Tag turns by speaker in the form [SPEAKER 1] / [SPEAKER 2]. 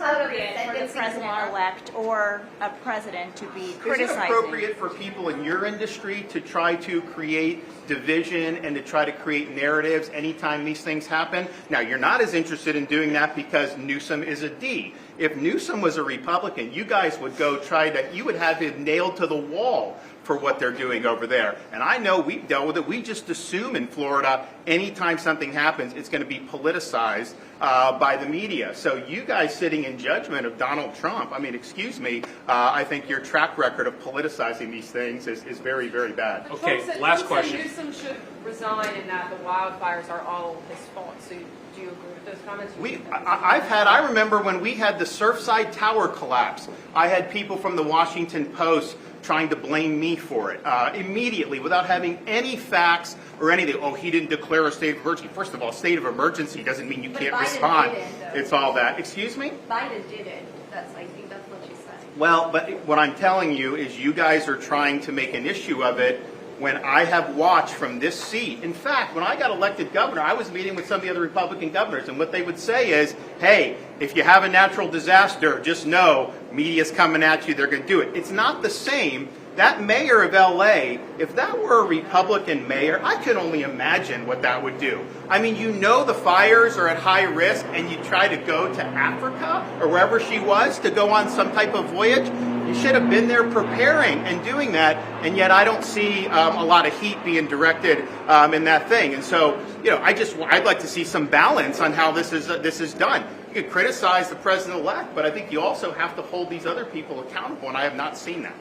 [SPEAKER 1] appropriate for the president-elect or a president to be criticizing.
[SPEAKER 2] Is it appropriate for people in your industry to try to create division and to try to create narratives anytime these things happen? Now, you're not as interested in doing that because Newsom is a D. If Newsom was a Republican, you guys would go you would have him nailed to the wall for what they're doing over there. And I know we've dealt with it. We just assume in Florida, anytime something happens, it's going to be politicized by the media. So you guys sitting in judgment of Donald Trump, I mean, excuse me, I think your track record of politicizing these things is very, very bad.
[SPEAKER 3] Okay, last question.
[SPEAKER 4] Newsom should resign and that the wildfires are all his fault. So do you agree with those comments?
[SPEAKER 2] I remember when we had the Surfside Tower collapse, I had people from the Washington Post trying to blame me for it immediately without having any facts or anything. Oh, he didn't declare a state of emergency. First of all, state of emergency doesn't mean you can't
[SPEAKER 5] Biden
[SPEAKER 2] respond.
[SPEAKER 5] Didn't,
[SPEAKER 2] it's all that. Excuse me?
[SPEAKER 5] Biden did it. I think that's what she said.
[SPEAKER 2] Well, but what I'm telling you is you guys are trying to make an issue of it when I have watched from this seat. In fact, when I got elected governor, I was meeting with some of the other Republican governors, and what they would say is, hey, if you have a natural disaster, just know media's coming at you, they're going to do it. It's not the same. That mayor of L.A., if that were a Republican mayor, I could only imagine what that would do. I mean, you know the fires are at high risk, and you try to go to Africa or wherever she was to go on some type of voyage. You should have been there preparing and doing that, and yet I don't see a lot of heat being directed in that thing. And so, you know, I'd like to see some balance on how this is done. You could criticize the president-elect, but I think you also have to hold these other people accountable, and I have not seen that.